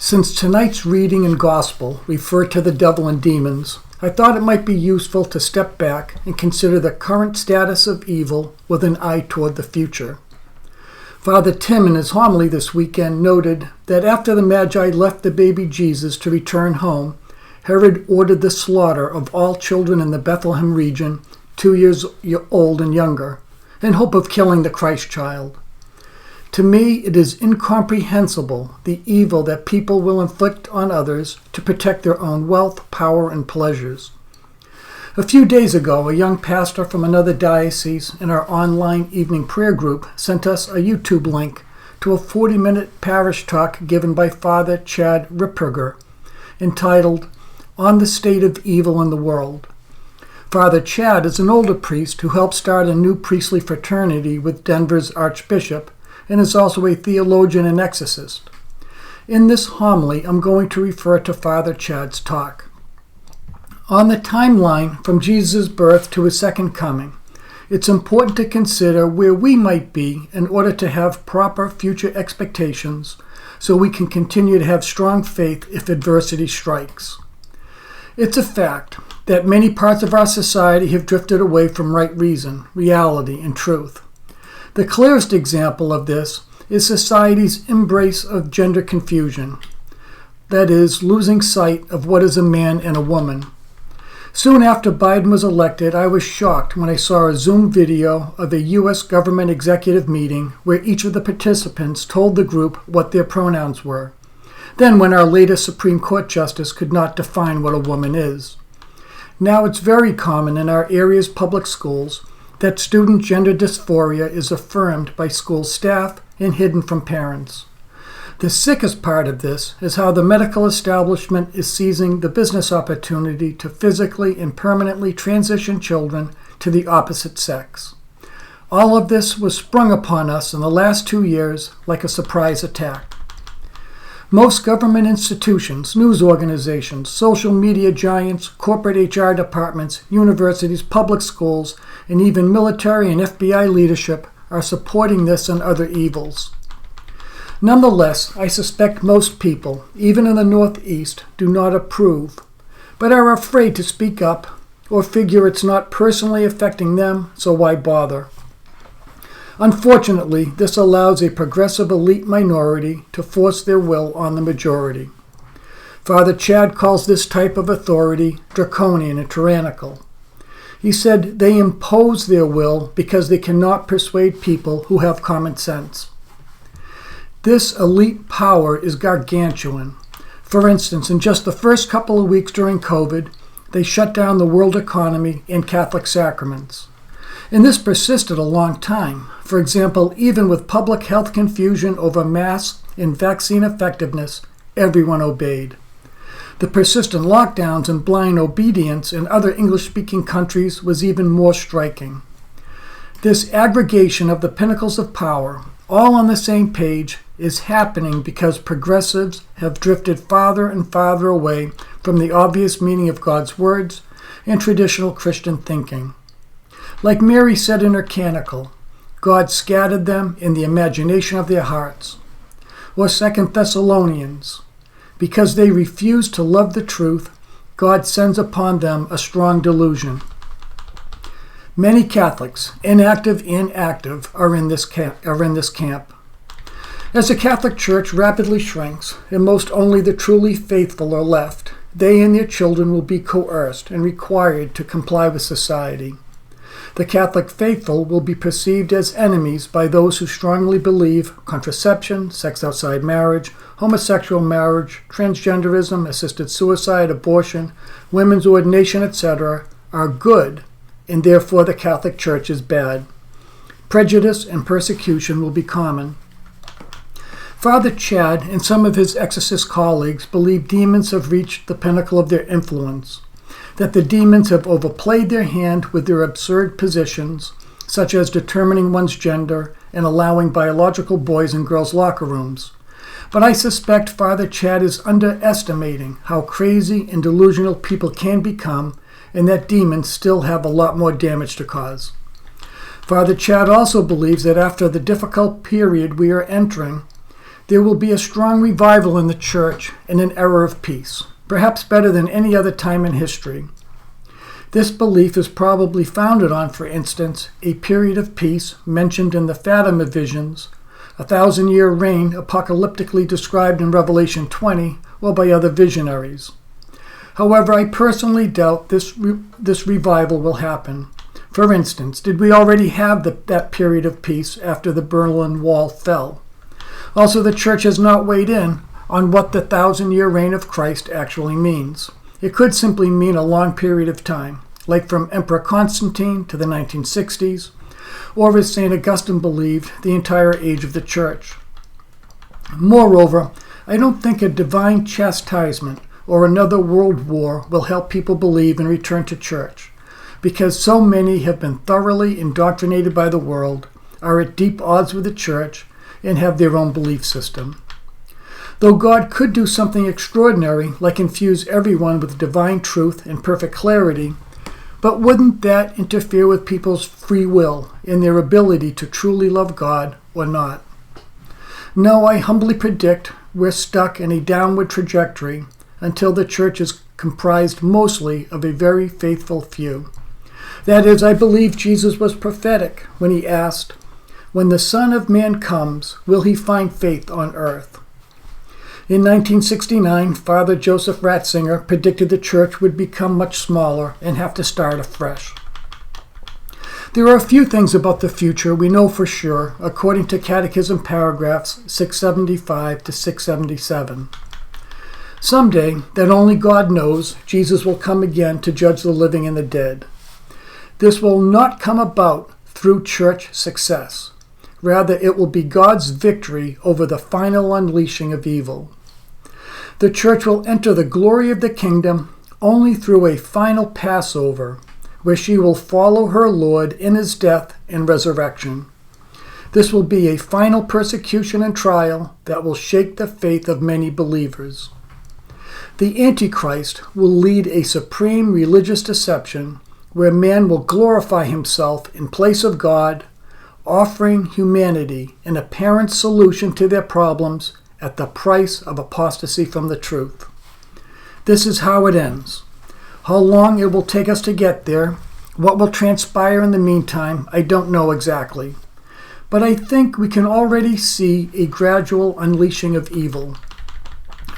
Since tonight's reading and gospel refer to the devil and demons, I thought it might be useful to step back and consider the current status of evil with an eye toward the future. Father Tim in his homily this weekend noted that after the Magi left the baby Jesus to return home, Herod ordered the slaughter of all children in the Bethlehem region 2 years old and younger, in hope of killing the Christ child. To me, it is incomprehensible the evil that people will inflict on others to protect their own wealth, power, and pleasures. A few days ago, a young pastor from another diocese in our online evening prayer group sent us a YouTube link to a 40-minute parish talk given by Father Chad Ripperger, entitled On the State of Evil in the World. Father Chad is an older priest who helped start a new priestly fraternity with Denver's Archbishop, and is also a theologian and exorcist. In this homily, I'm going to refer to Father Chad's talk. On the timeline from Jesus' birth to his second coming, it's important to consider where we might be in order to have proper future expectations so we can continue to have strong faith if adversity strikes. It's a fact that many parts of our society have drifted away from right reason, reality, and truth. The clearest example of this is society's embrace of gender confusion, that is, losing sight of what is a man and a woman. Soon after Biden was elected, I was shocked when I saw a Zoom video of a U.S. government executive meeting where each of the participants told the group what their pronouns were. Then when our latest Supreme Court justice could not define what a woman is. Now it's very common in our area's public schools that student gender dysphoria is affirmed by school staff and hidden from parents. The sickest part of this is how the medical establishment is seizing the business opportunity to physically and permanently transition children to the opposite sex. All of this was sprung upon us in the last 2 years like a surprise attack. Most government institutions, news organizations, social media giants, corporate HR departments, universities, public schools, and even military and FBI leadership are supporting this and other evils. Nonetheless, I suspect most people, even in the Northeast, do not approve, but are afraid to speak up or figure it's not personally affecting them, so why bother? Unfortunately, this allows a progressive elite minority to force their will on the majority. Father Chad calls this type of authority draconian and tyrannical. He said they impose their will because they cannot persuade people who have common sense. This elite power is gargantuan. For instance, in just the first couple of weeks during COVID, they shut down the world economy and Catholic sacraments. And this persisted a long time. For example, even with public health confusion over masks and vaccine effectiveness, everyone obeyed. The persistent lockdowns and blind obedience in other English-speaking countries was even more striking. This aggregation of the pinnacles of power, all on the same page, is happening because progressives have drifted farther and farther away from the obvious meaning of God's words and traditional Christian thinking. Like Mary said in her canticle, God scattered them in the imagination of their hearts. Or 2 Thessalonians, because they refuse to love the truth, God sends upon them a strong delusion. Many Catholics, inactive and active, are in this camp. As the Catholic Church rapidly shrinks, and most only the truly faithful are left, they and their children will be coerced and required to comply with society. The Catholic faithful will be perceived as enemies by those who strongly believe contraception, sex outside marriage, homosexual marriage, transgenderism, assisted suicide, abortion, women's ordination, etc. are good, and therefore the Catholic Church is bad. Prejudice and persecution will be common. Father Chad and some of his exorcist colleagues believe demons have reached the pinnacle of their influence, that the demons have overplayed their hand with their absurd positions, such as determining one's gender and allowing biological boys in girls' locker rooms. But I suspect Father Chad is underestimating how crazy and delusional people can become, and that demons still have a lot more damage to cause. Father Chad also believes that after the difficult period we are entering, There will be a strong revival in the church and an era of peace, perhaps better than any other time in history. This belief is probably founded on, for instance, a period of peace mentioned in the Fatima visions, a 1,000-year reign apocalyptically described in Revelation 20 or by other visionaries. However, I personally doubt this revival will happen. For instance, did we already have that period of peace after the Berlin Wall fell? Also, the church has not weighed in on what the 1,000-year reign of Christ actually means. It could simply mean a long period of time, like from Emperor Constantine to the 1960s, or as St. Augustine believed, the entire age of the church. Moreover, I don't think a divine chastisement or another world war will help people believe and return to church, because so many have been thoroughly indoctrinated by the world, are at deep odds with the church, and have their own belief system. Though God could do something extraordinary, like infuse everyone with divine truth and perfect clarity, but wouldn't that interfere with people's free will and their ability to truly love God or not? No, I humbly predict we're stuck in a downward trajectory until the church is comprised mostly of a very faithful few. That is, I believe Jesus was prophetic when he asked, "When the Son of Man comes, will he find faith on earth?" In 1969, Father Joseph Ratzinger predicted the church would become much smaller and have to start afresh. There are a few things about the future we know for sure, according to Catechism paragraphs 675 to 677. Someday, that only God knows, Jesus will come again to judge the living and the dead. This will not come about through church success. Rather, it will be God's victory over the final unleashing of evil. The church will enter the glory of the kingdom only through a final Passover, where she will follow her Lord in his death and resurrection. This will be a final persecution and trial that will shake the faith of many believers. The Antichrist will lead a supreme religious deception where man will glorify himself in place of God, offering humanity an apparent solution to their problems at the price of apostasy from the truth. This is how it ends. How long it will take us to get there, what will transpire in the meantime, I don't know exactly. But I think we can already see a gradual unleashing of evil.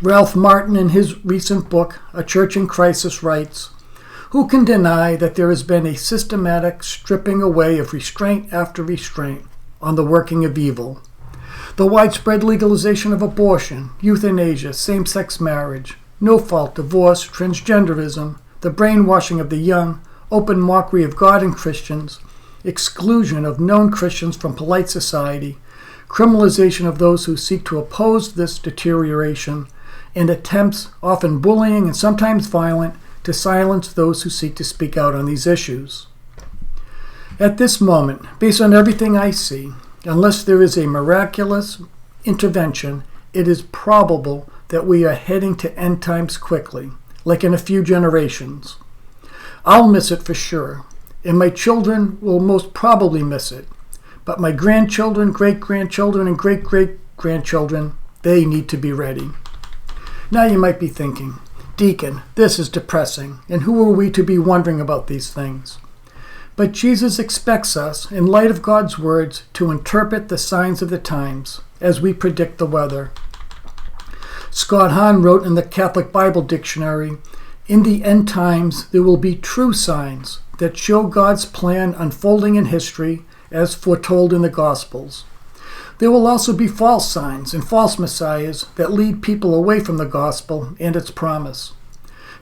Ralph Martin, in his recent book, A Church in Crisis, writes, "Who can deny that there has been a systematic stripping away of restraint after restraint on the working of evil? The widespread legalization of abortion, euthanasia, same-sex marriage, no-fault divorce, transgenderism, the brainwashing of the young, open mockery of God and Christians, exclusion of known Christians from polite society, criminalization of those who seek to oppose this deterioration, and attempts, often bullying and sometimes violent, to silence those who seek to speak out on these issues. At this moment, based on everything I see, unless there is a miraculous intervention, it is probable that we are heading to end times quickly, like in a few generations. I'll miss it for sure, and my children will most probably miss it. But my grandchildren, great-grandchildren, and great-great-grandchildren, they need to be ready. Now you might be thinking, Deacon, this is depressing, and who are we to be wondering about these things? But Jesus expects us, in light of God's words, to interpret the signs of the times as we predict the weather. Scott Hahn wrote in the Catholic Bible Dictionary, "In the end times there will be true signs that show God's plan unfolding in history as foretold in the Gospels. There will also be false signs and false messiahs that lead people away from the gospel and its promise.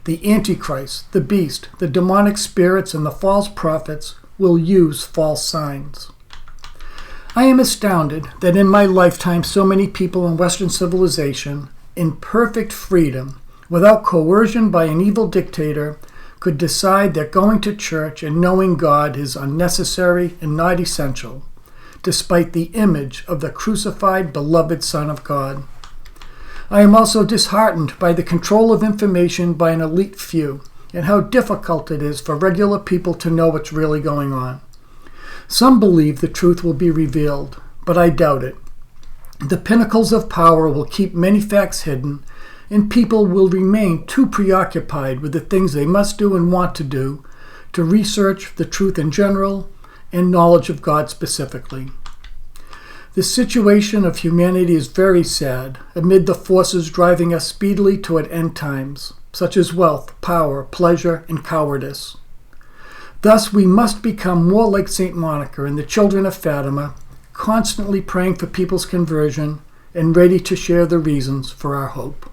The Antichrist, the beast, the demonic spirits, and the false prophets will use false signs." I am astounded that in my lifetime so many people in Western civilization, in perfect freedom, without coercion by an evil dictator, could decide that going to church and knowing God is unnecessary and not essential, despite the image of the crucified, beloved Son of God. I am also disheartened by the control of information by an elite few and how difficult it is for regular people to know what's really going on. Some believe the truth will be revealed, but I doubt it. The pinnacles of power will keep many facts hidden, and people will remain too preoccupied with the things they must do and want to do to research the truth in general and knowledge of God specifically. The situation of humanity is very sad amid the forces driving us speedily toward end times, such as wealth, power, pleasure, and cowardice. Thus, we must become more like St. Monica and the children of Fatima, constantly praying for people's conversion and ready to share the reasons for our hope.